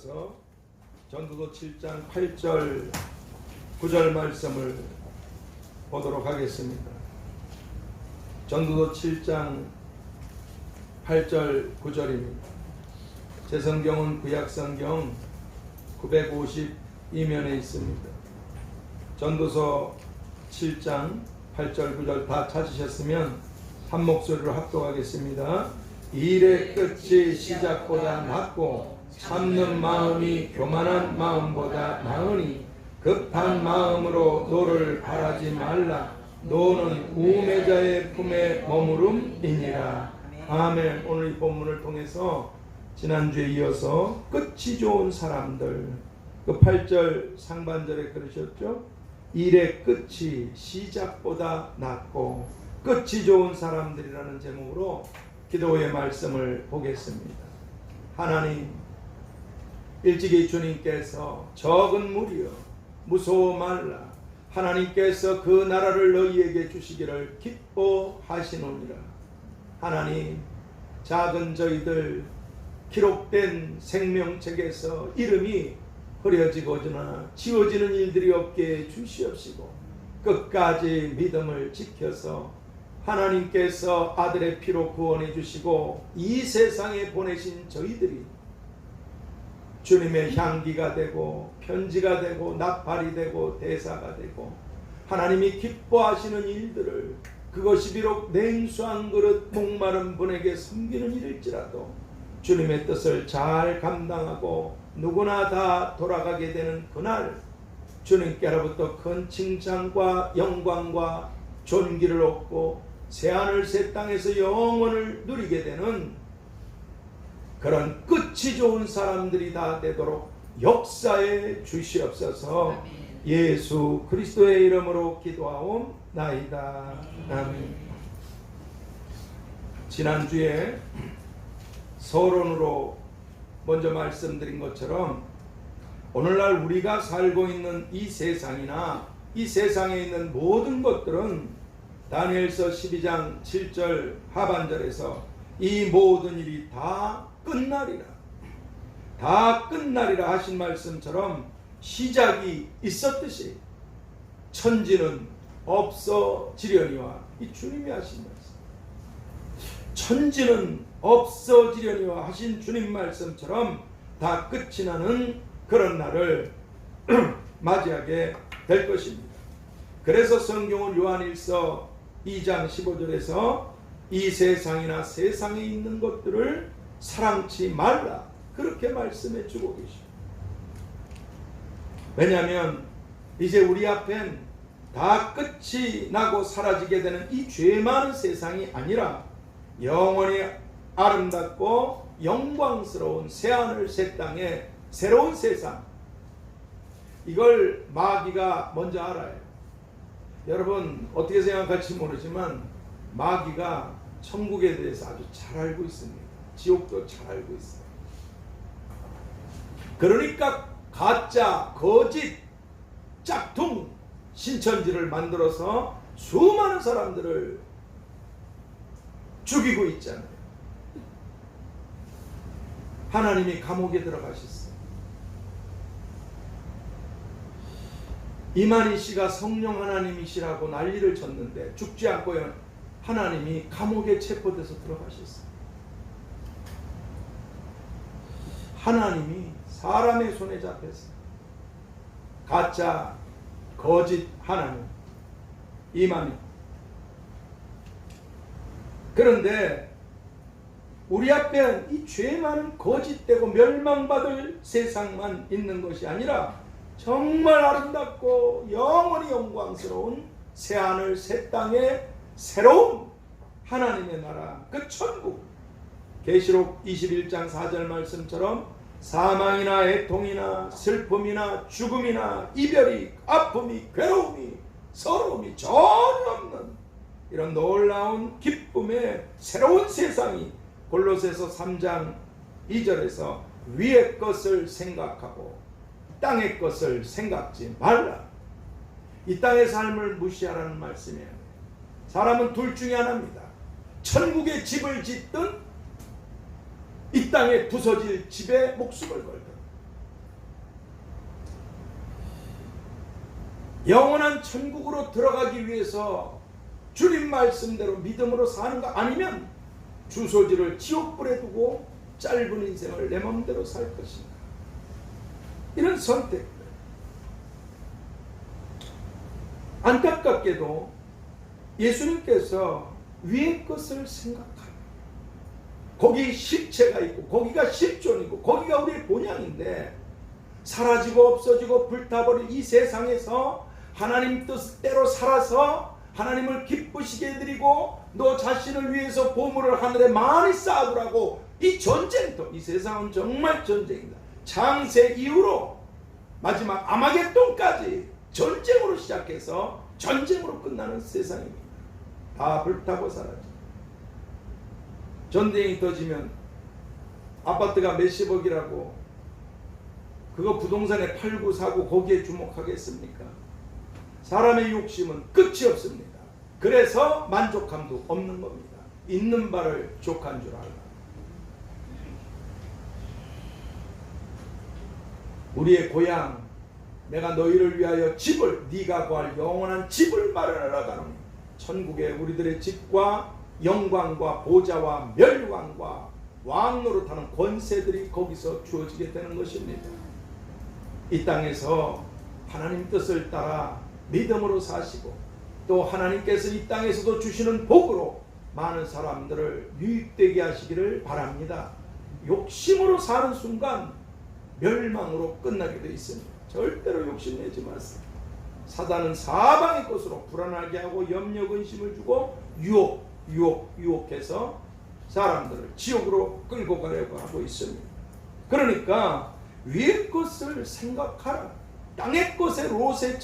전도서 7장 8절 9절 말씀을 보도록 하겠습니다. 전도서 7장 8절 9절입니다. 제 성경은 구약성경 952면에 있습니다. 전도서 7장 8절 9절 다 찾으셨으면 한 목소리로 합독하겠습니다. 일의 끝이 시작보다 낫고 참는 마음이 교만한 마음보다 나으니 급한 마음으로 노를 바라지 말라. 노는 우매자의 품에 머무름이니라. 아멘. 오늘 이 본문을 통해서 지난주에 이어서 끝이 좋은 사람들, 그 8절 상반절에 그러셨죠? 일의 끝이 시작보다 낫고 끝이 좋은 사람들이라는 제목으로 기도의 말씀을 보겠습니다. 하나님, 일찍이 주님께서 적은 무리여 무서워 말라. 하나님께서 그 나라를 너희에게 주시기를 기뻐하시노니라. 하나님, 작은 저희들 기록된 생명책에서 이름이 흐려지거나 지워지는 일들이 없게 주시옵시고 끝까지 믿음을 지켜서 하나님께서 아들의 피로 구원해 주시고 이 세상에 보내신 저희들이 주님의 향기가 되고 편지가 되고 나팔이 되고 대사가 되고 하나님이 기뻐하시는 일들을, 그것이 비록 냉수한 그릇 목마른 분에게 섬기는 일일지라도 주님의 뜻을 잘 감당하고 누구나 다 돌아가게 되는 그날 주님께로부터 큰 칭찬과 영광과 존귀를 얻고 새하늘 새 땅에서 영원을 누리게 되는 그런 끝이 좋은 사람들이 다 되도록 역사에 주시옵소서. 예수 그리스도의 이름으로 기도하옵나이다. 아멘. 지난주에 서론으로 먼저 말씀드린 것처럼 오늘날 우리가 살고 있는 이 세상이나 이 세상에 있는 모든 것들은 다니엘서 12장 7절 하반절에서 이 모든 일이 다 끝나리라, 다 끝나리라 하신 말씀처럼 시작이 있었듯이 천지는 없어지려니와, 이 주님이 하신 말씀, 천지는 없어지려니와 하신 주님 말씀처럼 다 끝이 나는 그런 날을 맞이하게 될 것입니다. 그래서 성경은 요한일서 2장 15절에서 이 세상이나 세상에 있는 것들을 사랑치 말라, 그렇게 말씀해 주고 계십니다. 왜냐하면 이제 우리 앞엔 다 끝이 나고 사라지게 되는 이 죄 많은 세상이 아니라 영원히 아름답고 영광스러운 새하늘 새 땅의 새로운 세상, 이걸 마귀가 먼저 알아요. 여러분 어떻게 생각할지 모르지만 마귀가 천국에 대해서 아주 잘 알고 있습니다. 지옥도 잘 알고 있어요. 그러니까 가짜, 거짓, 짝퉁 신천지를 만들어서 수많은 사람들을 죽이고 있잖아요. 하나님이 감옥에 들어가셨어요. 이만희 씨가 성령 하나님이시라고 난리를 쳤는데 죽지 않고 하나님이 감옥에 체포돼서 들어가셨어요. 하나님이 사람의 손에 잡혔어요. 가짜, 거짓 하나님, 이만희. 그런데 우리 앞에 이 죄 많은 거짓되고 멸망받을 세상만 있는 것이 아니라 정말 아름답고 영원히 영광스러운 새하늘 새 땅의 새로운 하나님의 나라, 그 천국, 계시록 21장 4절 말씀처럼 사망이나 애통이나 슬픔이나 죽음이나 이별이, 아픔이, 괴로움이, 서러움이 전혀 없는 이런 놀라운 기쁨의 새로운 세상이 골로새서 3장 2절에서 위의 것을 생각하고 땅의 것을 생각지 말라. 이 땅의 삶을 무시하라는 말씀이에요. 사람은 둘 중에 하나입니다. 천국의 집을 짓든 이 땅에 부서질 집에 목숨을 걸든 영원한 천국으로 들어가기 위해서 주님 말씀대로 믿음으로 사는가, 아니면 주소지를 지옥불에 두고 짧은 인생을 내 마음대로 살 것인가. 이런 선택. 안타깝게도 예수님께서 위의 것을 생각하라. 거기 실체가 있고 거기가 실존이고 거기가 우리의 본향인데, 사라지고 없어지고 불타버릴 이 세상에서 하나님 뜻대로 살아서 하나님을 기쁘시게 해드리고 너 자신을 위해서 보물을 하늘에 많이 쌓아두라고, 이 전쟁터, 이 세상은 정말 전쟁이다. 창세 이후로 마지막 아마겟돈까지 전쟁으로 시작해서 전쟁으로 끝나는 세상입니다. 다 불타고 사라져. 전쟁이 터지면 아파트가 몇십억이라고 그거 부동산에 팔고 사고 거기에 주목하겠습니까? 사람의 욕심은 끝이 없습니다. 그래서 만족함도 없는 겁니다. 있는 바를 족한 줄 알라. 우리의 고향, 내가 너희를 위하여 집을, 네가 구할 영원한 집을 마련하러 가노니, 천국의 우리들의 집과 영광과 보좌와 멸광과 왕 노릇하는 권세들이 거기서 주어지게 되는 것입니다. 이 땅에서 하나님 뜻을 따라 믿음으로 사시고, 또 하나님께서 이 땅에서도 주시는 복으로 많은 사람들을 유익되게 하시기를 바랍니다. 욕심으로 사는 순간 멸망으로 끝나게 되어 있습니다. 절대로 욕심내지 마세요. 사단은 사방의 것으로 불안하게 하고 염려 근심을 주고 유혹해서 사람들을 지옥으로 끌고 가려고 하고 있습니다. 그러니까 위의 것을 생각하라. 땅의 것에 롯의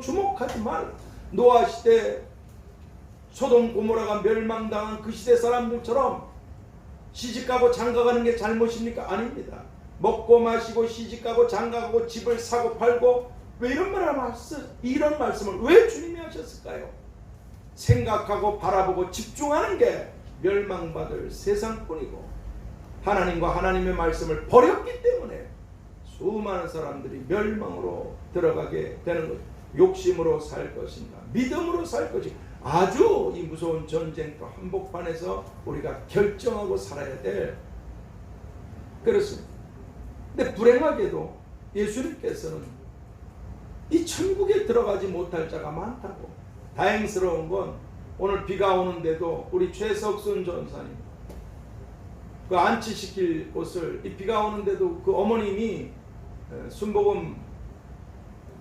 주목하지 말라. 노아 시대 소돔 고모라가 멸망당한 그 시대 사람들처럼 시집가고 장가가는 게 잘못입니까? 아닙니다. 먹고 마시고 시집가고 장가가고 집을 사고 팔고, 왜 이런 말씀을 왜 주님이 하셨을까요? 생각하고 바라보고 집중하는 게 멸망받을 세상뿐이고, 하나님과 하나님의 말씀을 버렸기 때문에 수많은 사람들이 멸망으로 들어가게 되는 것. 욕심으로 살 것인가, 믿음으로 살 것인가, 아주 이 무서운 전쟁터 한복판에서 우리가 결정하고 살아야 될, 그렇습니다. 근데 불행하게도 예수님께서는 이 천국에 들어가지 못할 자가 많다고. 다행스러운 건 오늘 비가 오는데도 우리 최석순 전사님 그 안치시킬 곳을, 이 비가 오는데도 그 어머님이 순복음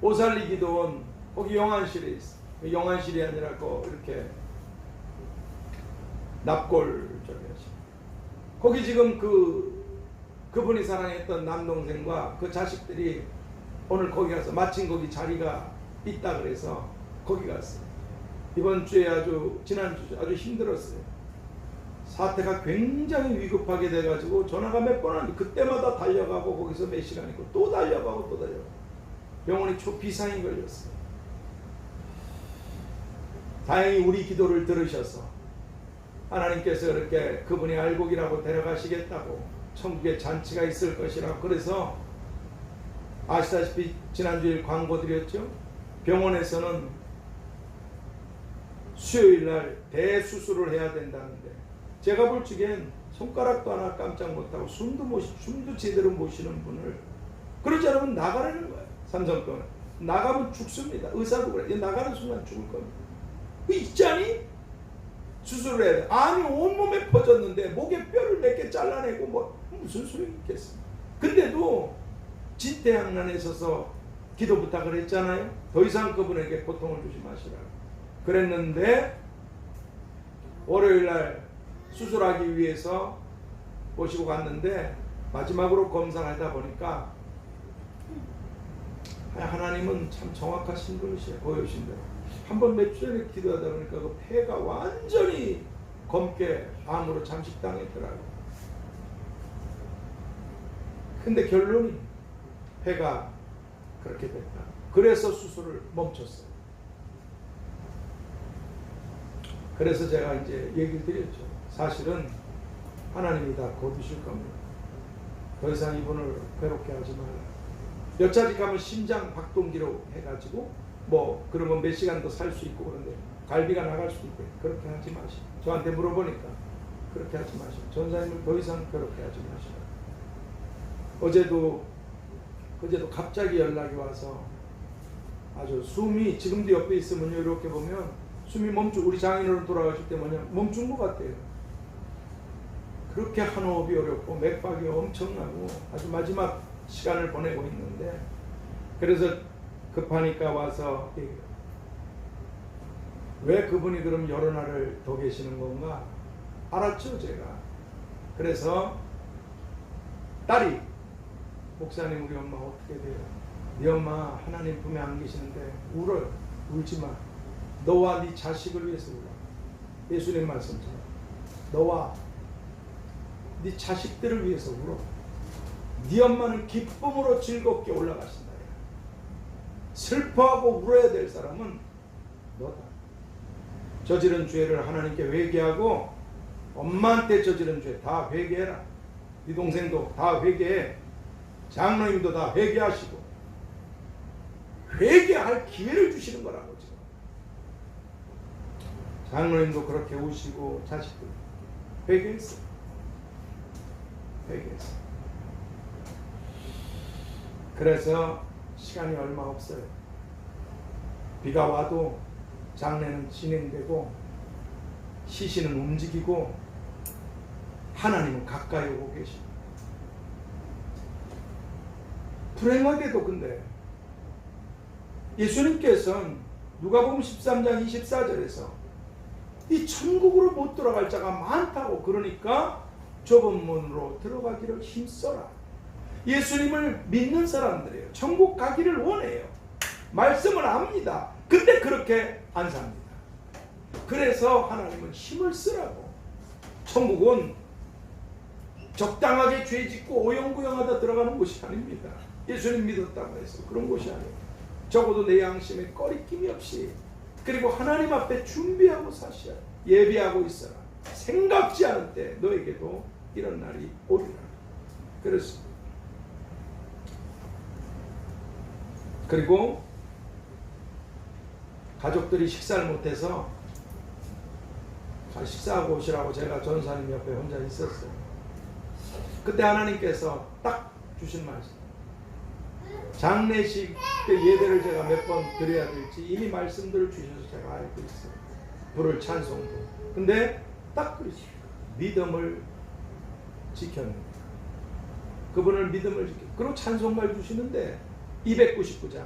오살리기도원 거기 영안실에 있어. 영안실이 아니라 이렇게 납골 저기 하시. 거기 지금 그분이 사랑했던 남동생과 그 자식들이 오늘 거기 가서 마침 거기 자리가 있다 그래서 거기 갔어요. 이번 주에 지난주에 아주 힘들었어요. 사태가 굉장히 위급하게 돼가지고 전화가 몇 번 왔는데 그때마다 달려가고 거기서 몇 시간 있고 또 달려가고 또 달려가고 병원에 초비상이 걸렸어요. 다행히 우리 기도를 들으셔서 하나님께서 이렇게 그분이 알곡이라고 데려가시겠다고, 천국에 잔치가 있을 것이라고, 그래서 아시다시피 지난주에 광고 드렸죠. 병원에서는 수요일날 대수술을 해야 된다는데, 제가 볼 적엔 손가락도 하나 깜짝 못하고 숨도 제대로 못 쉬는 분을, 그러지 않으면 나가라는 거예요. 삼성병원 나가면 죽습니다. 의사도 그래. 나가는 순간 죽을 겁니다. 그 있자니 수술을 해야 돼. 아니 온몸에 퍼졌는데 목에 뼈를 몇 개 잘라내고 무슨 소용이 있겠습니까? 근데도 진퇴양난에 있어서 기도 부탁을 했잖아요. 더 이상 그분에게 고통을 주지 마시라고 그랬는데, 월요일날 수술하기 위해서 모시고 갔는데 마지막으로 검사를 하다 보니까 하나님은 참 정확하신 분이시에요. 보여주신 대로. 한번 몇 주 전에 기도하다 보니까 그 폐가 완전히 검게 암으로 잠식당했더라고요. 근데 결론이 폐가 그렇게 됐다. 그래서 수술을 멈췄어요. 그래서 제가 이제 얘기를 드렸죠. 사실은 하나님이 다 거두실 겁니다. 더 이상 이분을 괴롭게 하지 말라. 몇 차례 가면 심장 박동기로 해가지고 뭐 그러면 몇 시간 더 살 수 있고 그런데 갈비가 나갈 수도 있고 그렇게 하지 마시고 저한테 물어보니까 그렇게 하지 마시고 전사님을 더 이상 그렇게 하지 마시고 어제도 갑자기 연락이 와서 아주 숨이 지금도 옆에 있으면요 이렇게 보면 숨이 멈추고 우리 장인어른 돌아가실 때 뭐냐 멈춘 것 같아요. 그렇게 한 호흡이 어렵고 맥박이 엄청나고 아주 마지막 시간을 보내고 있는데 그래서 급하니까 와서 왜 그분이 그럼 여러 날을 더 계시는 건가 알았죠 제가. 그래서 딸이 목사님 우리 엄마 어떻게 돼요? 네 엄마 하나님 품에 안 계시는데 울어요. 울지 마. 너와 네 자식을 위해서 울어. 예수님 말씀처럼 너와 네 자식들을 위해서 울어. 네 엄마는 기쁨으로 즐겁게 올라가신다. 슬퍼하고 울어야 될 사람은 너다. 저지른 죄를 하나님께 회개하고 엄마한테 저지른 죄 다 회개해라. 네 동생도 다 회개해. 장로님도 다 회개하시고 회개할 기회를 주시는 거라고 지금. 장로님도 그렇게 우시고 자식들 회개했어. 회개했어. 그래서 시간이 얼마 없어요. 비가 와도 장례는 진행되고 시신은 움직이고 하나님은 가까이 오고 계시고 불행하게도 근데 예수님께서는 누가복음 13장 24절에서 이 천국으로 못 들어갈 자가 많다고 그러니까 좁은 문으로 들어가기를 힘써라. 예수님을 믿는 사람들이에요. 천국 가기를 원해요. 말씀을 압니다. 근데 그렇게 안 삽니다. 그래서 하나님은 힘을 쓰라고. 천국은 적당하게 죄 짓고 오영구영하다 들어가는 곳이 아닙니다. 예수님 믿었다고 해서 그런 곳이 아니에요. 적어도 내 양심에 꺼리낌이 없이 그리고 하나님 앞에 준비하고 사셔야 예비하고 있어라. 생각지 않을 때 너에게도 이런 날이 오리라. 그렇습니다. 그리고 가족들이 식사를 못해서 식사하고 오시라고 제가 전사님 옆에 혼자 있었어요. 그때 하나님께서 딱 주신 말씀. 장례식 때 예배를 제가 몇 번 드려야 될지 이미 말씀들을 주셔서 제가 알고 있어요. 불을 찬송도. 근데 딱 그러지. 믿음을 지켰는데. 그분을 믿음을 지켰. 그리고 찬송가를 주시는데 299장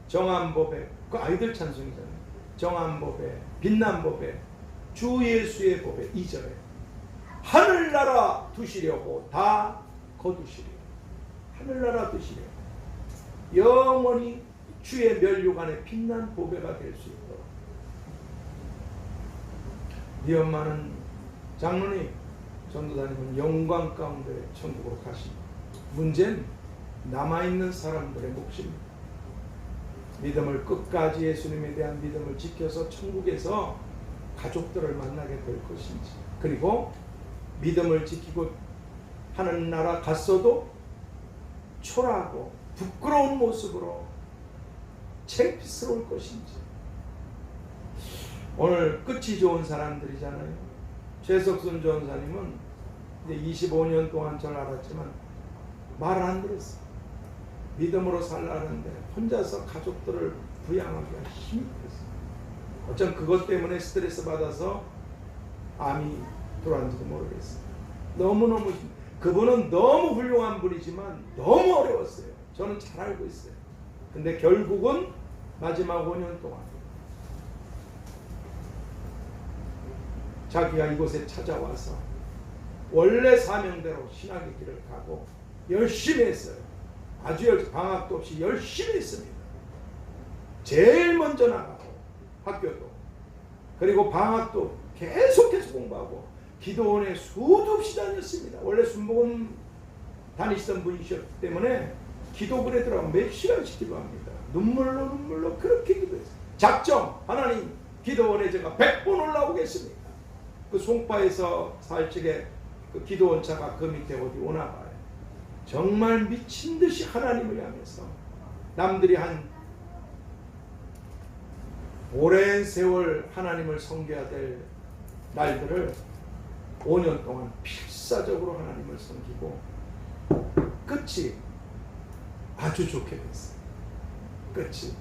정한법에 그 아이들 찬송이잖아요. 정한법에 빛난 법에 주 예수의 법에 2절에 하늘나라 두시려고 다 거두시려. 하늘나라 두시려. 영원히 주의 면류 안에 빛난 보배가 될 수 있도록. 네 엄마는 장로님, 전도사님은 영광 가운데 천국으로 가십니다. 문제는 남아있는 사람들의 몫입니다. 믿음을 끝까지 예수님에 대한 믿음을 지켜서 천국에서 가족들을 만나게 될 것인지 그리고 믿음을 지키고 하는 나라 갔어도 초라하고 부끄러운 모습으로 창피스러울 것인지. 오늘 끝이 좋은 사람들이잖아요. 최석순 전사님은 이제 25년 동안 저를 알았지만 말을 안 들었어요. 믿음으로 살라는데 혼자서 가족들을 부양하기가 힘이 들었어요. 어쩜 그것 때문에 스트레스 받아서 암이 들어왔는지도 모르겠어요. 너무너무 그분은 너무 훌륭한 분이지만 너무 어려웠어요. 저는 잘 알고 있어요. 근데 결국은 마지막 5년 동안 자기가 이곳에 찾아와서 원래 사명대로 신학의 길을 가고 열심히 했어요. 아주 방학도 없이 열심히 했습니다. 제일 먼저 나가고 학교도 그리고 방학도 계속해서 공부하고 기도원에 수도 없이 다녔습니다. 원래 순복음 다니시던 분이셨기 때문에 기도원에 들어가면 몇 시간씩 기도합니다. 눈물로 그렇게 기도했어요. 작정 하나님 기도원에 제가 100번 올라오겠습니다. 그 송파에서 살 적에 그 기도원차가 그 밑에 어디 오나 봐요. 정말 미친 듯이 하나님을 향해서 남들이 한 오랜 세월 하나님을 섬겨야 될 날들을 5년 동안 필사적으로 하나님을 섬기고 끝이 아주 좋게 됐어요. 끝이.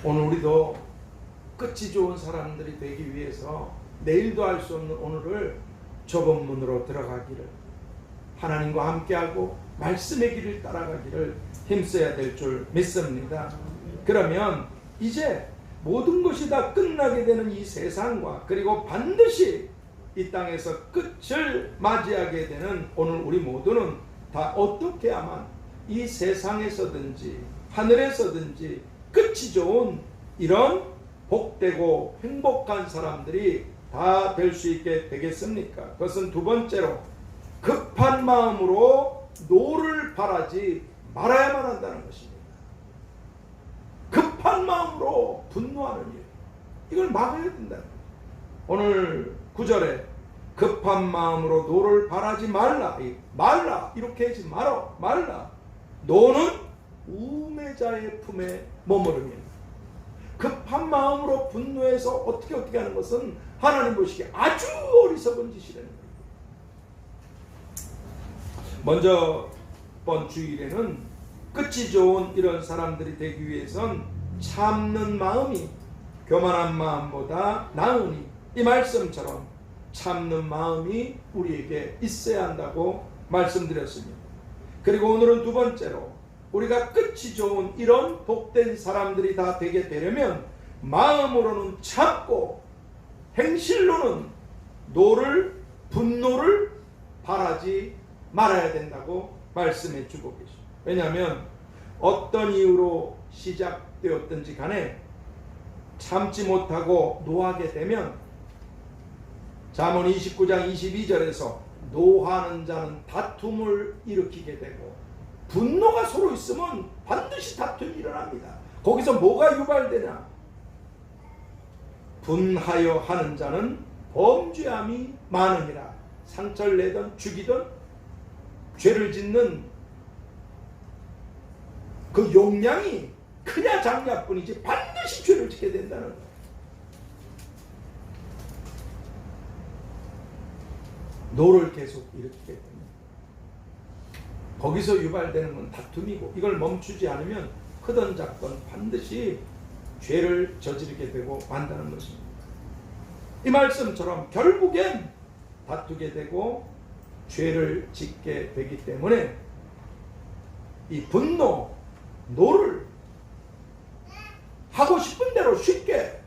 오늘 우리도 끝이 좋은 사람들이 되기 위해서 내일도 알 수 없는 오늘을 좁은 문으로 들어가기를, 하나님과 함께하고 말씀의 길을 따라가기를 힘써야 될 줄 믿습니다. 그러면 이제 모든 것이 다 끝나게 되는 이 세상과, 그리고 반드시 이 땅에서 끝을 맞이하게 되는 오늘 우리 모두는 다 어떻게 하면 이 세상에서든지 하늘에서든지 끝이 좋은 이런 복되고 행복한 사람들이 다 될 수 있게 되겠습니까? 그것은 두 번째로 급한 마음으로 노를 바라지 말아야만 한다는 것입니다. 급한 마음으로 분노하는 일, 이걸 막아야 된다는 거예요. 오늘 9절에 급한 마음으로 노를 바라지 말라, 이렇게 하지 말라. 노는 우매자의 품에 머무르며, 급한 마음으로 분노해서 어떻게 하는 것은 하나님 보시기에 아주 어리석은 짓이라는 거예요. 먼저 번 주일에는 끝이 좋은 이런 사람들이 되기 위해선 참는 마음이 교만한 마음보다 나으니, 이 말씀처럼 참는 마음이 우리에게 있어야 한다고 말씀드렸습니다. 그리고 오늘은 두 번째로 우리가 끝이 좋은 이런 복된 사람들이 다 되게 되려면 마음으로는 참고 행실로는 분노를 바라지 말아야 된다고 말씀해 주고 계십니다. 왜냐하면 어떤 이유로 시작되었든지 간에 참지 못하고 노하게 되면 잠언 29장 22절에서 노하는 자는 다툼을 일으키게 되고, 분노가 서로 있으면 반드시 다툼이 일어납니다. 거기서 뭐가 유발되냐? 분하여 하는 자는 범죄함이 많으니라. 상처를 내든 죽이든 죄를 짓는 그 용량이 크냐 작냐뿐이지 반드시 죄를 짓게 된다는 거예요. 노를 계속 일으키게 됩니다. 거기서 유발되는 건 다툼이고, 이걸 멈추지 않으면 크든 작든 반드시 죄를 저지르게 되고 만다는 것입니다. 이 말씀처럼 결국엔 다투게 되고 죄를 짓게 되기 때문에 이 분노, 노를 하고 싶은 대로 쉽게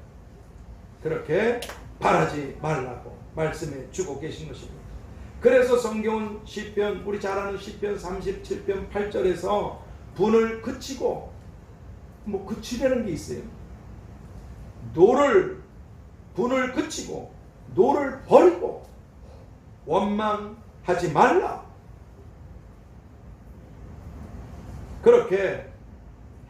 그렇게 바라지 말라고 말씀해 주고 계신 것입니다. 그래서 성경은 시편, 우리 잘 아는 시편 37편 8절에서 분을 그치고, 그치려는 게 있어요. 분을 그치고 노를 버리고 원망하지 말라. 그렇게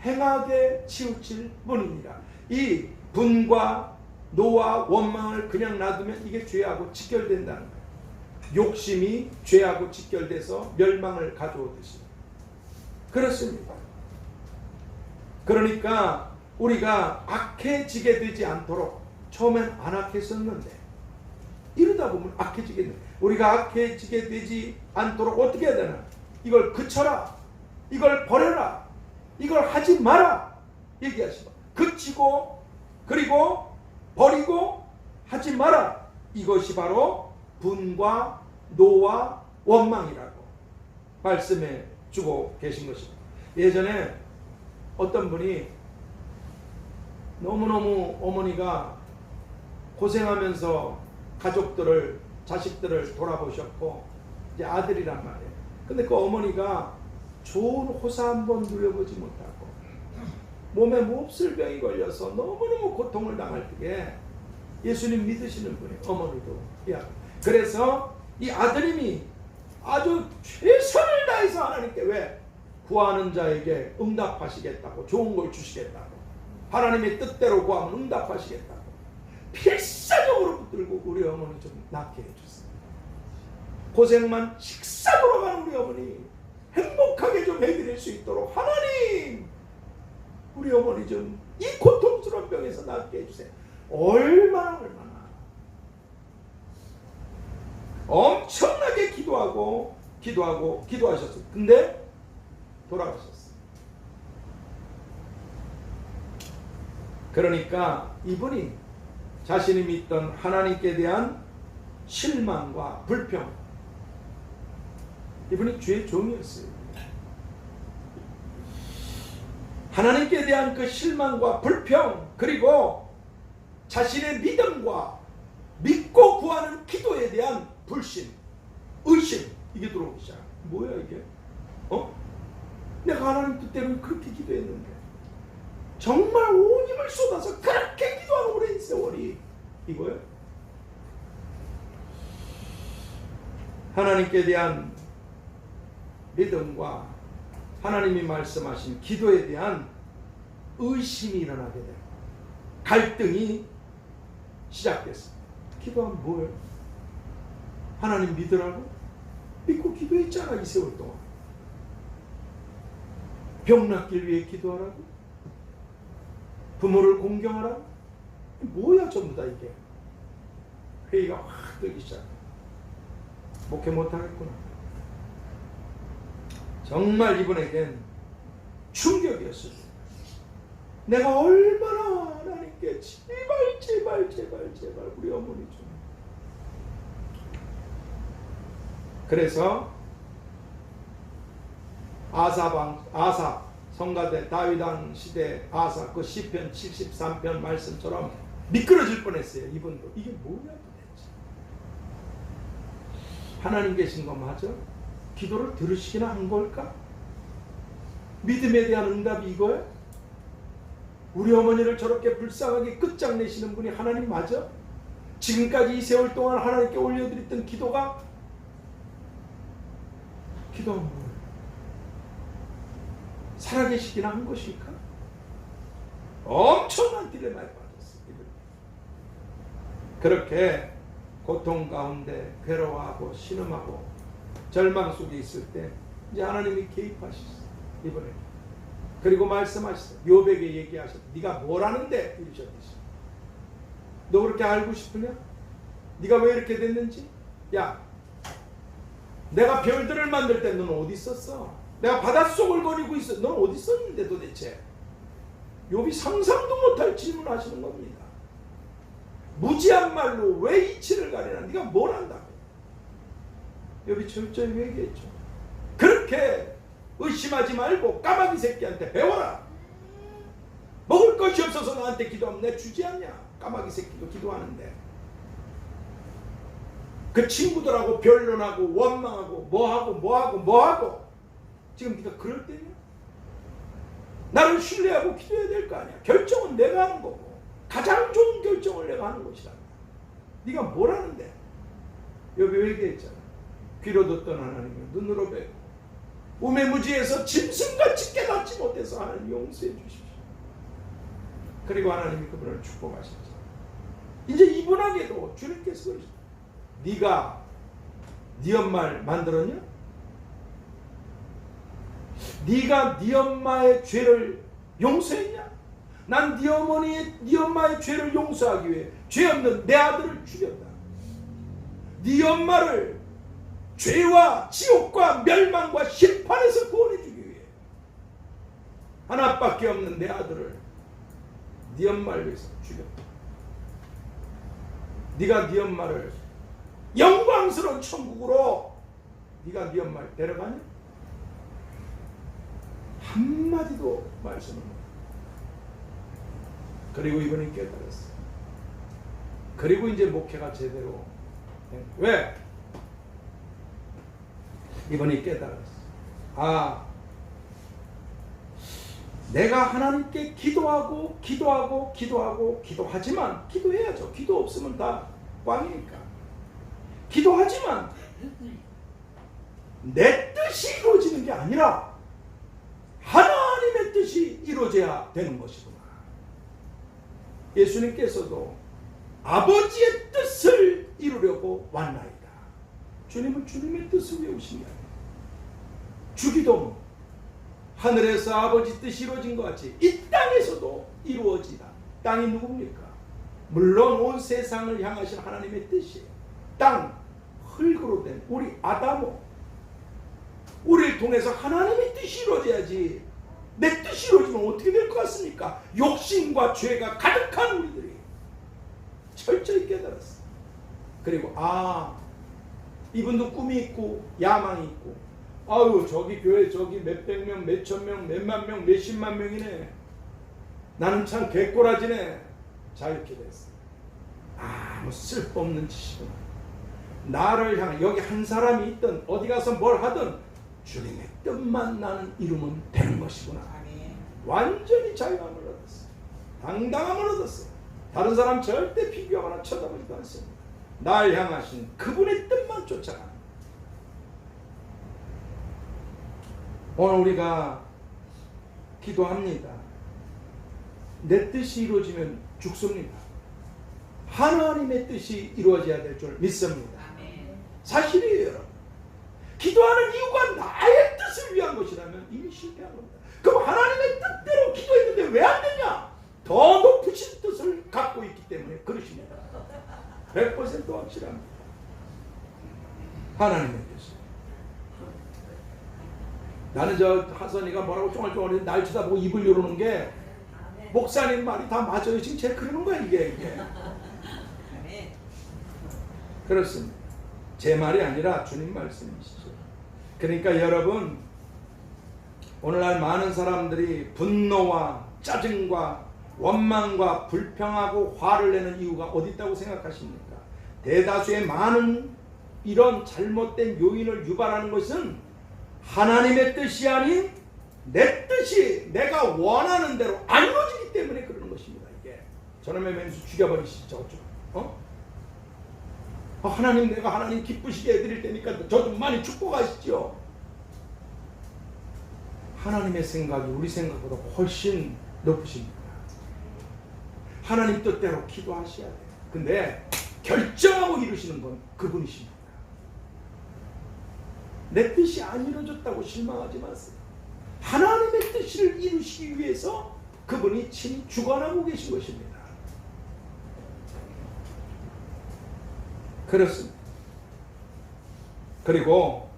행하게 치우칠 뿐이니라. 이 분과 노와 원망을 그냥 놔두면 이게 죄하고 직결된다는 거예요. 욕심이 죄하고 직결돼서 멸망을 가져오듯이 그렇습니다. 그러니까 우리가 악해지게 되지 않도록, 처음엔 안 악했었는데 이러다 보면 악해지겠네. 우리가 악해지게 되지 않도록 어떻게 해야 되나? 이걸 그쳐라, 이걸 버려라, 이걸 하지 마라 얘기하시고, 그치고 그리고 버리고 하지 마라. 이것이 바로 분과 노와 원망이라고 말씀해 주고 계신 것입니다. 예전에 어떤 분이 너무너무 어머니가 고생하면서 가족들을, 자식들을 돌아보셨고 이제 아들이란 말이에요. 근데 그 어머니가 좋은 호사 한번 누려보지 못하고 몸에 몹쓸 병이 걸려서 너무너무 고통을 당할 때에 예수님 믿으시는 분이 어머니도. 그래서 이 아드님이 아주 최선을 다해서 하나님께 왜? 구하는 자에게 응답하시겠다고, 좋은 걸 주시겠다고, 하나님의 뜻대로 구하면 응답하시겠다고 필사적으로 붙들고 우리 어머니 좀 낫게 해주세요. 고생만 식사 돌아가는 우리 어머니 행복하게 좀 해드릴 수 있도록 하나님 우리 어머니 좀 이 고통스러운 병에서 낫게 해주세요. 얼마나 엄청나게 기도하셨어요. 근데 돌아가셨어요. 그러니까 이분이 자신이 믿던 하나님께 대한 실망과 불평, 이분이 죄의 종이었어요. 하나님께 대한 그 실망과 불평, 그리고 자신의 믿음과 믿고 구하는 기도에 대한 불신, 의심, 이게 들어오기 시작. 뭐야 이게? 내가 하나님 뜻대로 그렇게 기도했는데 정말 온 힘을 쏟아서 그렇게 기도한 오랜 세월이 이거예요? 하나님께 대한 믿음과 하나님이 말씀하신 기도에 대한 의심이 일어나게 돼요. 갈등이 시작됐어요. 기도하면 뭐예요? 하나님 믿으라고? 믿고 기도했잖아 이 세월 동안. 병 낫길 위해 기도하라고? 부모를 공경하라고? 뭐야 전부 다 이게. 회의가 확 뜨기 시작해. 목회 못하겠구나. 정말 이분에겐 충격이었어요. 내가 얼마나 하나님께 제발 우리 어머니 좀. 그래서 아사 성가대 다윗 왕 시대 아사 그 시편 73편 말씀처럼 미끄러질 뻔했어요. 이분도 이게 뭐야 도대체. 하나님 계신 거 맞아? 기도를 들으시기나 한 걸까? 믿음에 대한 응답이 이거야? 우리 어머니를 저렇게 불쌍하게 끝장내시는 분이 하나님 맞아? 지금까지 이 세월 동안 하나님께 올려드렸던 기도가 기도한 뭘? 살아계시기나 한 것일까? 엄청난 딜레마에 빠졌어. 그렇게 고통 가운데 괴로워하고 신음하고 절망 속에 있을 때 이제 하나님이 개입하셨어요. 이번에. 그리고 말씀하셨어요. 욥에게 얘기하셨어요. 네가 뭘 아는데? 이러셨듯이. 너 그렇게 알고 싶으냐? 네가 왜 이렇게 됐는지? 야, 내가 별들을 만들 때 너는 어디 있었어? 내가 바닷속을 거니고 있어. 너는 어디 있었는데 도대체? 욥이 상상도 못할 질문을 하시는 겁니다. 무지한 말로 왜 이치를 가리나? 네가 뭘 안다고? 욥이 철저히 회개했죠. 그렇게 의심하지 말고 까마귀 새끼한테 배워라. 먹을 것이 없어서 나한테 기도하면 내 주지 않냐? 까마귀 새끼도 기도하는데. 그 친구들하고 변론하고 원망하고 뭐하고 지금 네가 그럴 때냐? 나를 신뢰하고 기도해야 될 거 아니야. 결정은 내가 하는 거고 가장 좋은 결정을 내가 하는 것이다. 네가 뭘 하는데? 욥이 회개했잖아. 귀로 듣던 하나님을 눈으로 뵈고 우매무지에서 짐승같이 깨닫지 못해서 하나님 용서해 주십시오. 그리고 하나님이 그분을 축복하셨죠. 이제 이분에게도 주님께서 그러시죠. 네가 네 엄마를 만들었냐? 네가 네 엄마의 죄를 용서했냐? 난 네 어머니의 네 엄마의 죄를 용서하기 위해 죄 없는 내 아들을 죽였다. 네 엄마를 죄와 지옥과 멸망과 심판에서 구원해주기 위해 하나밖에 없는 내 아들을 네 엄마를 위해서 죽였다. 네가 네 엄마를 영광스러운 천국으로 네가 네 엄마를 데려가냐? 한마디도 말씀을 못해. 그리고 이분이 깨달았어. 그리고 이제 목회가 제대로 왜? 이분이 깨달았어. 내가 하나님께 기도하지만 기도해야죠. 기도 없으면 다 꽝이니까. 기도하지만 내 뜻이 이루어지는 게 아니라 하나님의 뜻이 이루어져야 되는 것이구나. 예수님께서도 아버지의 뜻을 이루려고 왔나이다. 주님은 주님의 뜻을 위해 오신 게 아니에요. 주기도문, 하늘에서 아버지 뜻이 이루어진 것 같이 이 땅에서도 이루어지다. 땅이 누굽니까? 물론 온 세상을 향하신 하나님의 뜻이에요. 땅, 흙으로 된 우리 아담오, 우리를 통해서 하나님의 뜻이 이루어져야지. 내 뜻이 이루어지면 어떻게 될 것 같습니까? 욕심과 죄가 가득한 우리들이 철저히 깨달았어. 그리고 이분도 꿈이 있고 야망이 있고, 아유 저기 교회 저기 몇백 명, 몇천 명, 몇만 명, 몇십만 명이네. 나는 참 개꼬라지네. 자, 이렇게 됐어. 아무 쓸데없는 짓이구나. 나를 향해 여기 한 사람이 있든 어디 가서 뭘 하든 주님의 뜻만 나는 이루면 되는 것이구나. 완전히 자유함을 얻었어. 당당함을 얻었어. 다른 사람 절대 비교하거나 쳐다보지도 않습니다. 날 향하신 그분의 뜻만 쫓아가는. 오늘 우리가 기도합니다. 내 뜻이 이루어지면 죽습니다. 하나님의 뜻이 이루어져야 될 줄 믿습니다. 사실이에요, 여러분. 기도하는 이유가 나의 뜻을 위한 것이라면 이미 실패한 겁니다. 그럼 하나님의 뜻대로 기도했는데 왜 안 되냐? 더 높으신 뜻을 갖고 있기 때문에 그러십니다. 100% 확실합니다. 하나님의 뜻. 나는 저 하선이가 뭐라고 쫑알쫑알 날 쳐다보고 입을 열어놓은 게 목사님 말이 다 맞아요. 지금 제가 그러는 거야 이게. 그렇습니다. 제 말이 아니라 주님 말씀이시죠. 그러니까 여러분, 오늘날 많은 사람들이 분노와 짜증과 원망과 불평하고 화를 내는 이유가 어디 있다고 생각하십니까? 대다수의 많은 이런 잘못된 요인을 유발하는 것은 하나님의 뜻이 아닌 내 뜻이 내가 원하는 대로 안 이루어지기 때문에 그러는 것입니다. 이게 저놈의 맹수 죽여버리시죠. 하나님, 내가 하나님 기쁘시게 해드릴 테니까 저 좀 많이 축복하시죠. 하나님의 생각이 우리 생각보다 훨씬 높으십니다. 하나님 뜻대로 기도하셔야 돼요. 근데 결정하고 이루시는 건 그분이십니다. 내 뜻이 안 이루어졌다고 실망하지 마세요. 하나님의 뜻을 이루시기 위해서 그분이 친히 주관하고 계신 것입니다. 그렇습니다. 그리고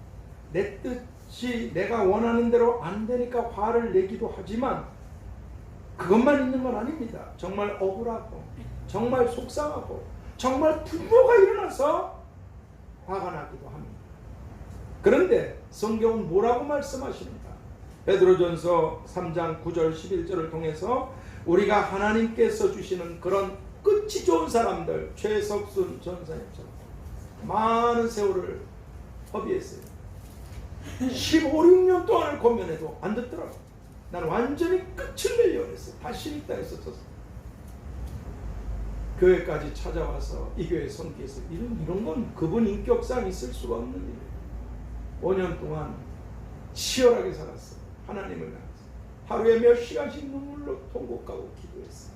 내 뜻이 내가 원하는 대로 안 되니까 화를 내기도 하지만 그것만 있는 건 아닙니다. 정말 억울하고 정말 속상하고 정말 분노가 일어나서 화가 나기도 합니다. 그런데 성경은 뭐라고 말씀하십니까? 베드로전서 3장 9절 11절을 통해서 우리가 하나님께서 주시는 그런 끝이 좋은 사람들, 최석순 전사님처럼 많은 세월을 허비했어요. 15, 16년 동안을 고민해도 안 듣더라고. 난 완전히 끝을 내려고 했어. 다시 있다 했었어. 교회까지 찾아와서 이 교회 섬기해서 이런 건 그분 인격상 있을 수가 없는 일이에요. 5년 동안 치열하게 살았어. 하나님을 향해서 하루에 몇 시간씩 눈물로 통곡하고 기도했어.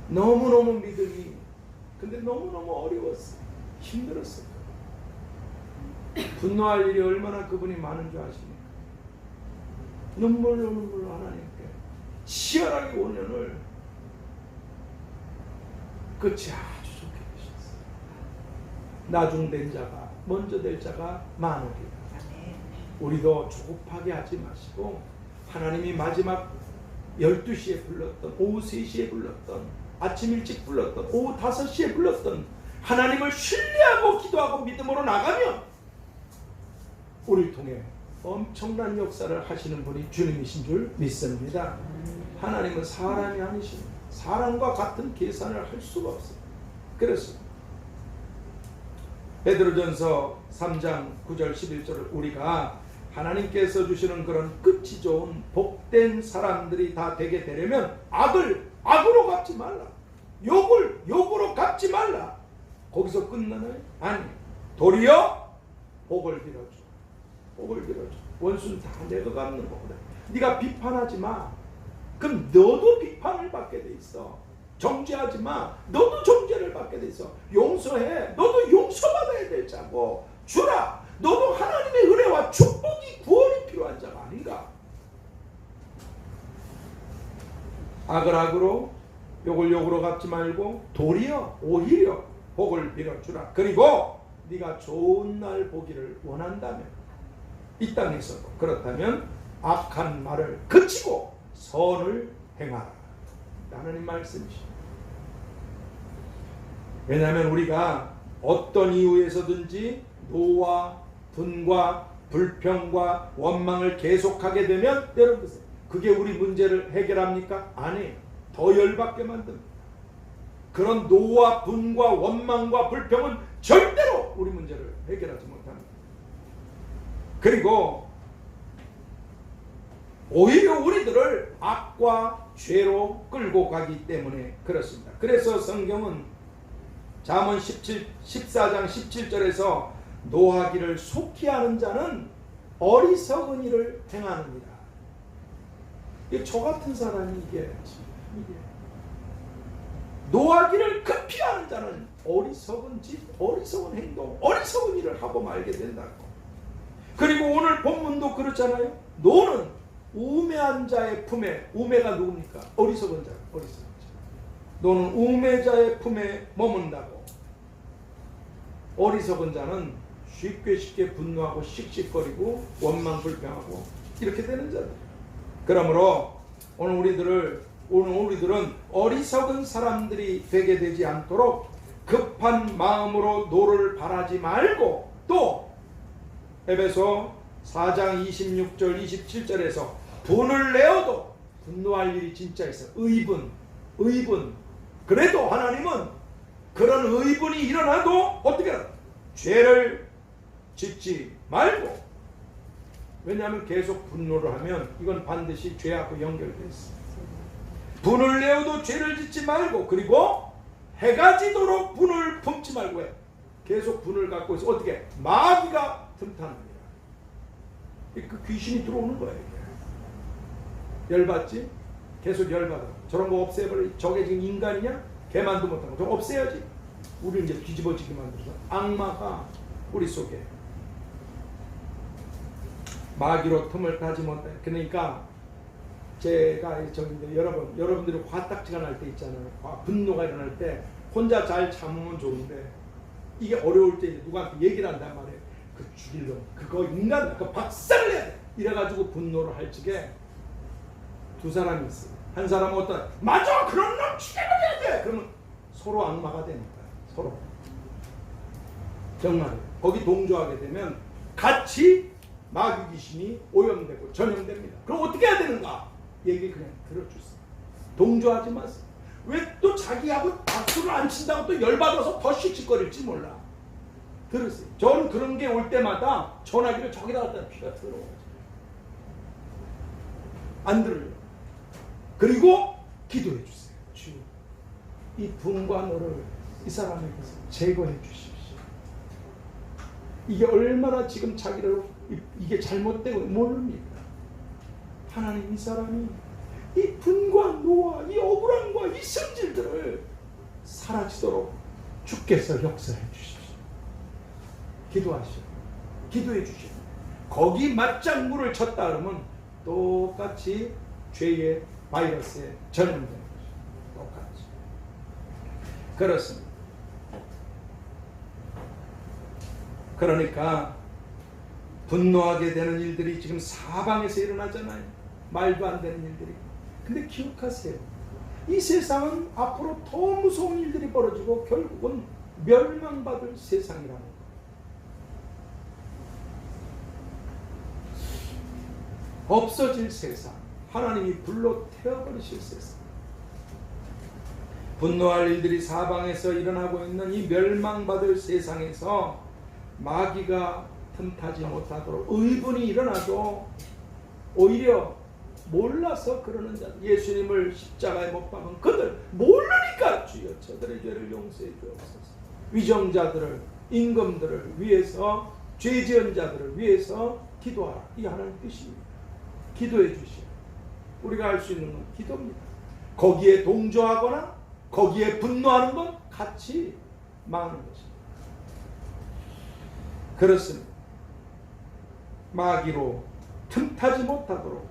너무너무 믿음이, 근데 너무너무 어려웠어. 힘들었어. 분노할 일이 얼마나 그분이 많은 줄 아십니까? 눈물로 하나님께 치열하게 5년을 끝이 아주 좋게 되셨어요. 나중된 자가 먼저 될 자가 많으리라. 우리도 조급하게 하지 마시고 하나님이 마지막 12시에 불렀던, 오후 3시에 불렀던, 아침 일찍 불렀던, 오후 5시에 불렀던 하나님을 신뢰하고 기도하고 믿음으로 나가면 우리를 통해 엄청난 역사를 하시는 분이 주님이신 줄 믿습니다. 하나님은 사람이 아니십니다. 사람과 같은 계산을 할 수가 없어요. 그래서 베드로전서 3장 9절 11절을 우리가 하나님께서 주시는 그런 끝이 좋은 복된 사람들이 다 되게 되려면 악을 악으로 갚지 말라. 욕을 욕으로 갚지 말라. 거기서 끝나나요? 아니, 도리어 복을 빌어줘. 복을 빌어줘. 원수는 다 내가 갚는 거거든. 네가 비판하지 마. 그럼 너도 비판을 받게 돼 있어. 정죄하지 마. 너도 정죄를 받게 돼 있어. 용서해. 너도 용서받아야 될 자고. 주라. 너도 하나님의 은혜와 축복이 구원이 필요한 악을 악으로 욕을 욕으로 갚지 말고 도리어 오히려 복을 빌어주라. 그리고 네가 좋은 날 보기를 원한다면 이 땅에서도 그렇다면 악한 말을 그치고 선을 행하라. 하나님 말씀이십니다. 왜냐하면 우리가 어떤 이유에서든지 노와 분과 불평과 원망을 계속하게 되면 여러분 그게 우리 문제를 해결합니까? 아니에요. 더 열받게 만듭니다. 그런 노와 분과 원망과 불평은 절대로 우리 문제를 해결하지 못합니다. 그리고 오히려 우리들을 악과 죄로 끌고 가기 때문에 그렇습니다. 그래서 성경은 잠언 14장 17절에서 노하기를 속히 하는 자는 어리석은 일을 행하느니라. 저 같은 사람이 이게 노하기를 급히 하는 자는 어리석은 짓, 어리석은 행동, 어리석은 일을 하고 말게 된다고. 그리고 오늘 본문도 그렇잖아요. 노는 우매한 자의 품에, 우매가 누굽니까? 어리석은 자, 어리석은 자. 노는 우매자의 품에 머문다고. 어리석은 자는 쉽게 분노하고 씩씩거리고 원망 불평하고 이렇게 되는 자들. 그러므로 오늘 우리들은 어리석은 사람들이 되게 되지 않도록 급한 마음으로 노를 바라지 말고, 또 에베소 4장 26절 27절에서 분을 내어도 분노할 일이 진짜 있어요. 의분. 그래도 하나님은 그런 의분이 일어나도 어떻게 하나? 죄를 짓지 말고. 왜냐하면 계속 분노를 하면 이건 반드시 죄하고 연결되어 있습니다. 분을 내어도 죄를 짓지 말고, 그리고 해가 지도록 분을 품지 말고 해. 계속 분을 갖고 있어. 어떻게? 마귀가 틈타느니라. 그 귀신이 들어오는 거예요. 열받지? 계속 열받아. 저런 거 없애버려. 저게 지금 인간이냐? 개만도 못하고 저거 없애야지. 우리를 이제 뒤집어지게 만들어서 악마가 우리 속에 마귀로 틈을 타지 못해. 그러니까 제가 여러분들이 화딱지가 날 때 있잖아요. 분노가 일어날 때 혼자 잘 참으면 좋은데 이게 어려울 때 누구한테 얘기를 한단 말이에요. 그 죽일 놈, 그거 인간, 그 박살을 내야 돼. 이래가지고 분노를 할 적에 두 사람이 있어요. 한 사람은 어떤, 맞아, 그런 놈 죽여버려야 돼. 그러면 서로 악마가 되니까. 서로. 정말 거기 동조하게 되면 같이 마귀 귀신이 오염되고 전염됩니다. 그럼 어떻게 해야 되는가? 얘기 그냥 들어주세요. 동조하지 마세요. 왜 또 자기하고 박수를 안 친다고 또 열받아서 더 씩씩거릴지 몰라. 들으세요. 저는 그런 게 올 때마다 전화기를 저기다 갖다 피가 들어오죠. 안 들어요. 그리고 기도해 주세요. 주, 이 분과 노를 이 사람에게서 제거해 주십시오. 이게 얼마나 지금 자기를 이게 잘못되고 모릅니까? 하나님, 이 사람이 이 분과 노와 이 억울함과 이 성질들을 사라지도록 주께서 역사해 주십시오. 기도하시오. 기도해 주시오. 거기 맞장구를 쳤다 그러면 똑같이 죄의 바이러스에 전염되는 거죠. 똑같이. 그렇습니다. 그러니까 분노하게 되는 일들이 지금 사방에서 일어나잖아요. 말도 안 되는 일들이. 근데 기억하세요. 이 세상은 앞으로 더 무서운 일들이 벌어지고 결국은 멸망받을 세상이라는 거예요. 없어질 세상, 하나님이 불로 태워버리실 세상. 분노할 일들이 사방에서 일어나고 있는 이 멸망받을 세상에서 마귀가 틈타지 못하도록 의분이 일어나도 오히려 몰라서 그러는 자들, 예수님을 십자가에 못 박은 그들 모르니까 주여 저들의 죄를 용서해 주옵소서. 위정자들을, 임금들을 위해서, 죄지은 자들을 위해서 기도하라. 이 하나님 뜻입니다. 기도해 주시오. 우리가 할 수 있는 건 기도입니다. 거기에 동조하거나 거기에 분노하는 건 같이 망하는 것입니다. 그렇습니다. 마귀로 틈타지 못하도록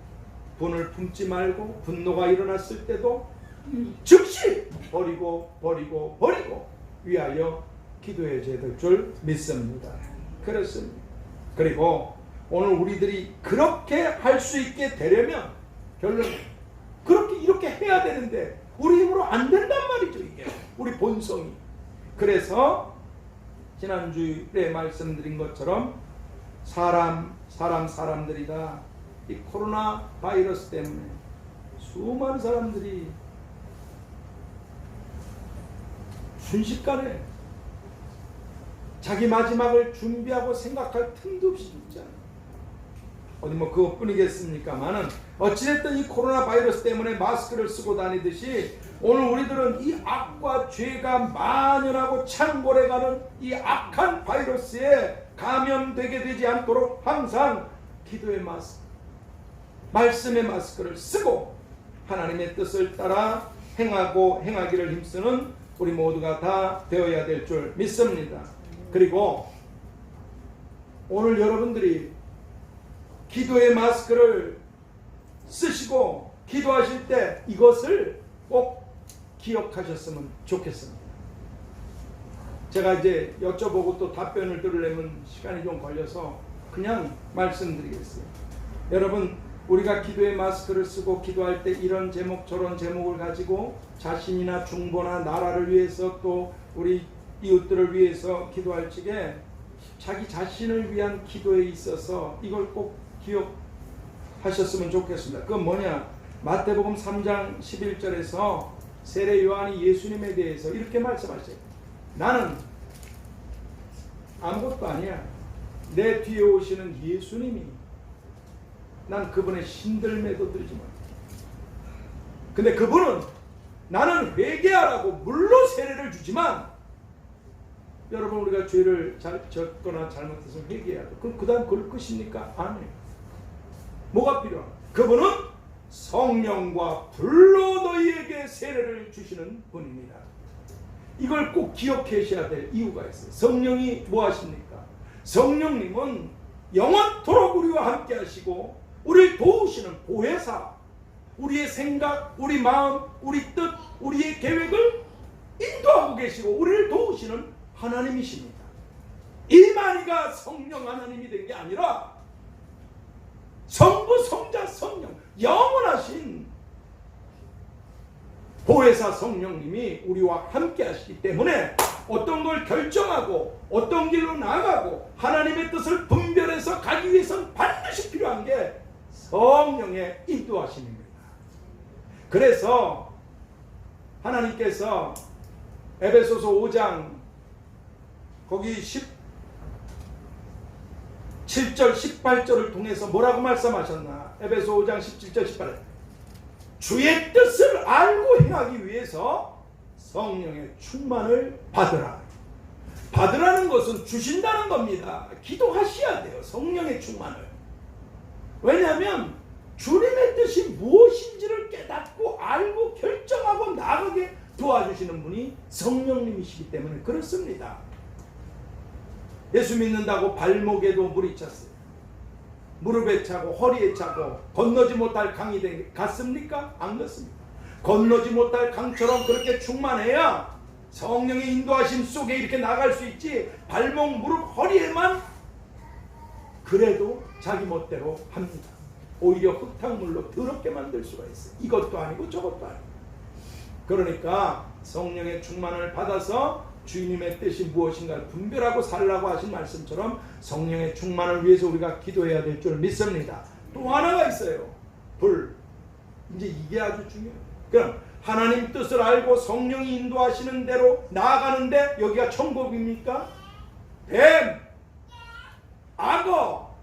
분을 품지 말고 분노가 일어났을 때도 즉시 버리고 위하여 기도해야 될 줄 믿습니다. 그렇습니다. 그리고 오늘 우리들이 그렇게 할 수 있게 되려면 결론 그렇게 이렇게 해야 되는데 우리 힘으로 안 된단 말이죠. 이게 우리 본성이. 그래서 지난주에 말씀드린 것처럼 사람들이다 이 코로나 바이러스 때문에 수많은 사람들이 순식간에 자기 마지막을 준비하고 생각할 틈도 없이 죽잖아요. 어디 뭐 그것뿐이겠습니까만은 어찌됐든 이 코로나 바이러스 때문에 마스크를 쓰고 다니듯이 오늘 우리들은 이 악과 죄가 만연하고 창궐해가는 이 악한 바이러스에 감염되게 되지 않도록 항상 기도의 마스크, 말씀의 마스크를 쓰고 하나님의 뜻을 따라 행하기를 힘쓰는 우리 모두가 다 되어야 될 줄 믿습니다. 그리고 오늘 여러분들이 기도의 마스크를 쓰시고 기도하실 때 이것을 꼭 기억하셨으면 좋겠습니다. 제가 이제 여쭤보고 또 답변을 들으려면 시간이 좀 걸려서 그냥 말씀드리겠어요. 여러분, 우리가 기도의 마스크를 쓰고 기도할 때 이런 제목 저런 제목을 가지고 자신이나 중보나 나라를 위해서 또 우리 이웃들을 위해서 기도할 적에 자기 자신을 위한 기도에 있어서 이걸 꼭 기억하셨으면 좋겠습니다. 그건 뭐냐? 마태복음 3장 11절에서 세례 요한이 예수님에 대해서 이렇게 말씀하셔요. 나는 아무것도 아니야. 내 뒤에 오시는 예수님이 난 그분의 신들매도 들지 마. 근데 그분은 나는 회개하라고 물로 세례를 주지만 여러분 우리가 죄를 졌거나 잘못해서 회개해야 돼. 그럼 그 다음 그럴 것입니까? 아니에요. 뭐가 필요합니까? 그분은 성령과 불로 너희에게 세례를 주시는 분입니다. 이걸 꼭 기억하셔야 될 이유가 있어요. 성령이 뭐 하십니까? 성령님은 영원토록 우리와 함께 하시고 우리를 도우시는 보혜사, 우리의 생각, 우리 마음, 우리 뜻, 우리의 계획을 인도하고 계시고 우리를 도우시는 하나님이십니다. 이만희가 성령 하나님이 된 게 아니라 성부, 성자, 성령 영원하신 보혜사 성령님이 우리와 함께 하시기 때문에 어떤 걸 결정하고 어떤 길로 나아가고 하나님의 뜻을 분별해서 가기 위해서는 반드시 필요한 게 성령의 인도하심입니다. 그래서 하나님께서 에베소서 5장 거기 17절 18절을 통해서 뭐라고 말씀하셨나? 에베소 5장 17절 18절 주의 뜻을 알고 행하기 위해서 성령의 충만을 받으라. 받으라는 것은 주신다는 겁니다. 기도하셔야 돼요. 성령의 충만을. 왜냐하면 주님의 뜻이 무엇인지를 깨닫고 알고 결정하고 나가게 도와주시는 분이 성령님이시기 때문에 그렇습니다. 예수 믿는다고 발목에도 물이 찼어요. 무릎에 차고 허리에 차고 건너지 못할 강이 갔습니까? 안 갔습니다. 건너지 못할 강처럼 그렇게 충만해야 성령의 인도하심 속에 이렇게 나갈 수 있지 발목, 무릎, 허리에만 그래도 자기 멋대로 합니다. 오히려 흙탕물로 더럽게 만들 수가 있어요. 이것도 아니고 저것도 아니고. 그러니까 성령의 충만을 받아서 주님의 뜻이 무엇인가를 분별하고 살라고 하신 말씀처럼 성령의 충만을 위해서 우리가 기도해야 될 줄 믿습니다. 또 하나가 있어요. 불. 이제 이게 아주 중요해요. 그럼 하나님 뜻을 알고 성령이 인도하시는 대로 나아가는데 여기가 천국입니까? 뱀, 악어,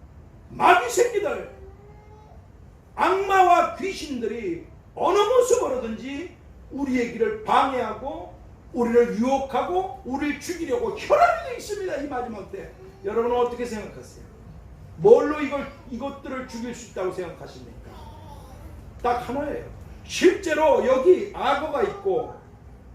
마귀 새끼들, 악마와 귀신들이 어느 모습으로든지 우리의 길을 방해하고 우리를 유혹하고 우리를 죽이려고 혈안이 되어 있습니다. 이 마지막 때 여러분은 어떻게 생각하세요? 뭘로 이것들을 죽일 수 있다고 생각하십니까? 딱 하나예요. 실제로 여기 악어가 있고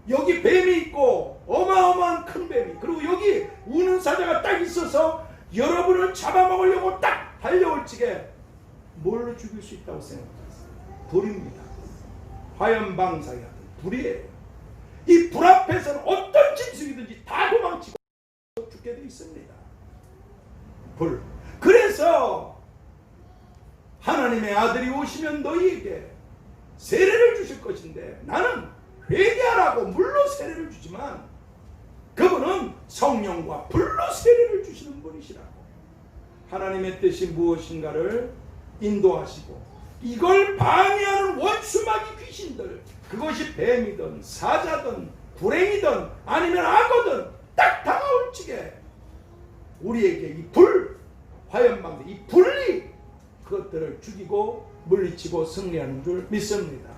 여기 뱀이 있고 어마어마한 큰 뱀이 그리고 여기 우는 사자가 딱 있어서 여러분을 잡아먹으려고 딱 달려올 적에 뭘로 죽일 수 있다고 생각하세요? 불입니다. 화염방사의 같은 불이에요. 이 불 앞에서는 어떤 짐승이든지 다 도망치고 죽게 되어 있습니다. 불. 그래서 하나님의 아들이 오시면 너희에게 세례를 주실 것인데, 나는 회개하라고 물로 세례를 주지만 그분은 성령과 불로 세례를 주시는 분이시라고. 하나님의 뜻이 무엇인가를 인도하시고, 이걸 방해하는 원수마귀 귀신들, 그것이 뱀이든 사자든 불행이든 아니면 악어든 딱 다가올 적에 우리에게 이 불, 화염방사, 이 불이 그것들을 죽이고 물리치고 승리하는 줄 믿습니다.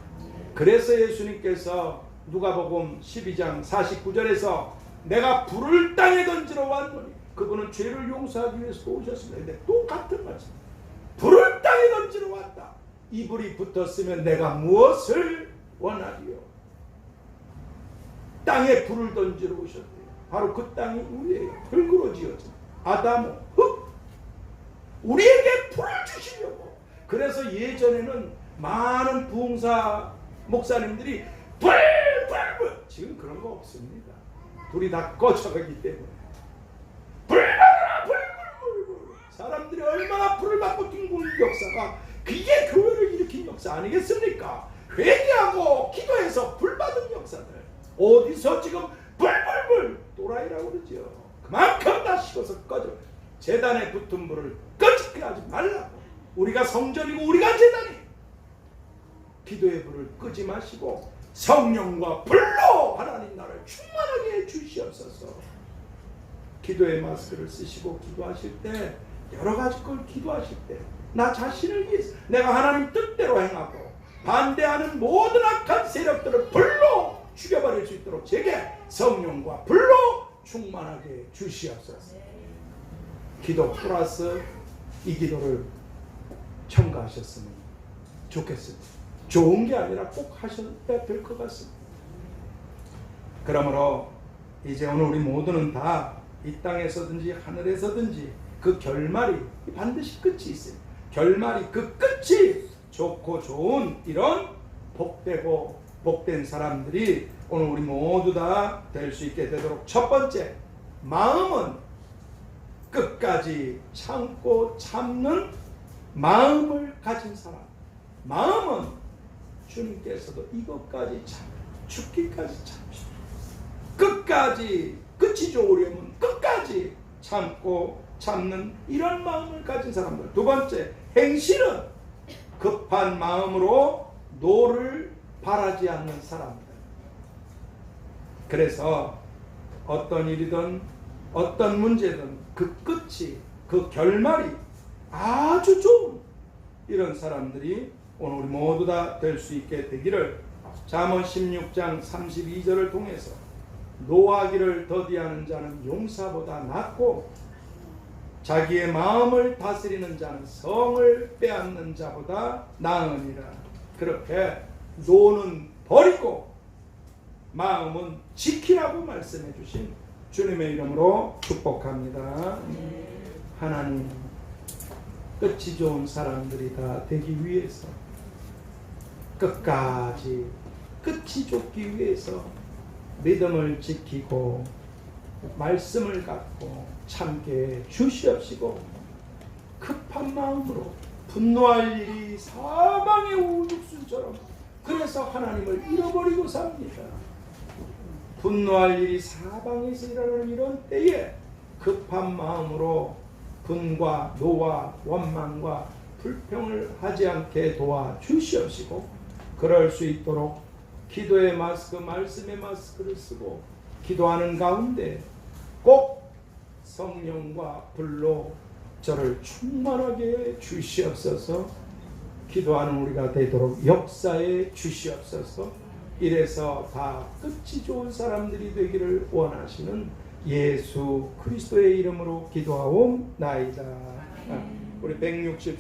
그래서 예수님께서 누가복음 12장 49절에서 내가 불을 땅에 던지러 왔노니, 그분은 죄를 용서하기 위해서 오셨습니다. 근데 똑같은 말씀. 불을 땅에 던지러 왔다. 이 불이 붙었으면 내가 무엇을 원하리요? 땅에 불을 던지러 오셨대요. 바로 그 땅이 우리예요. 흙으로 지어진 아담, 흙. 우리에게 불을 주시려고. 그래서 예전에는 많은 부흥사 목사님들이 불. 지금 그런 거 없습니다. 불이 다 꺼져가기 때문에. 불. 사람들이 얼마나 불을 받고 뒹구는 역사가, 그게 교회를 일으킨 역사 아니겠습니까? 회개하고 기도해서 불 받은 역사들. 어디서 지금 불 또라이라고 그러죠. 그만큼 다 식어서 꺼져. 제단에 붙은 불을 꺼지게 하지 말라고. 우리가 성전이고 우리가 제단이. 기도의 불을 끄지 마시고 성령과 불로 하나님 나라를 충만하게 해주시옵소서. 기도의 마스크를 쓰시고 기도하실 때, 여러 가지 걸 기도하실 때, 나 자신을 위해서 내가 하나님 뜻대로 행하고 반대하는 모든 악한 세력들을 불로 죽여버릴 수 있도록 제게 성령과 불로 충만하게 주시옵소서. 기도 플러스 이 기도를 첨가하셨으면 좋겠습니다. 좋은 게 아니라 꼭 하셔야 될 것 같습니다. 그러므로 이제 오늘 우리 모두는 다 이 땅에서든지 하늘에서든지 그 결말이 반드시 끝이 있어요. 결말이 그 끝이 좋고 좋은 이런 복되고 복된 사람들이 오늘 우리 모두 다 될 수 있게 되도록, 첫 번째, 마음은 끝까지 참고 참는 마음을 가진 사람. 마음은 주님께서도 이것까지 참, 죽기까지 참으시고, 끝까지, 끝이 좋으려면 끝까지 참고 참는 이런 마음을 가진 사람들. 두 번째, 행실은 급한 마음으로 노를 바라지 않는 사람들. 그래서 어떤 일이든 어떤 문제든 그 끝이, 그 결말이 아주 좋은 이런 사람들이 오늘 우리 모두 다 될 수 있게 되기를, 잠언 16장 32절을 통해서 노하기를 더디하는 자는 용사보다 낫고 자기의 마음을 다스리는 자는 성을 빼앗는 자보다 나으니라. 그렇게 노는 버리고 마음은 지키라고 말씀해 주신 주님의 이름으로 축복합니다. 하나님, 끝이 좋은 사람들이 다 되기 위해서, 끝까지 끝이 좋기 위해서 믿음을 지키고 말씀을 갖고 참게 주시옵시고, 급한 마음으로 분노할 일이 사방의 우죽순처럼, 그래서 하나님을 잃어버리고 삽니다. 분노할 일이 사방에서 일어나는 이런 때에 급한 마음으로 분과 노와 원망과 불평을 하지 않게 도와주시옵시고, 그럴 수 있도록 기도의 마스크, 말씀의 마스크를 쓰고 기도하는 가운데 꼭 성령과 불로 저를 충만하게 주시옵소서. 기도하는 우리가 되도록 역사해 주시옵소서. 이래서 다 끝이 좋은 사람들이 되기를 원하시는 예수 그리스도의 이름으로 기도하옵나이다. 우리 164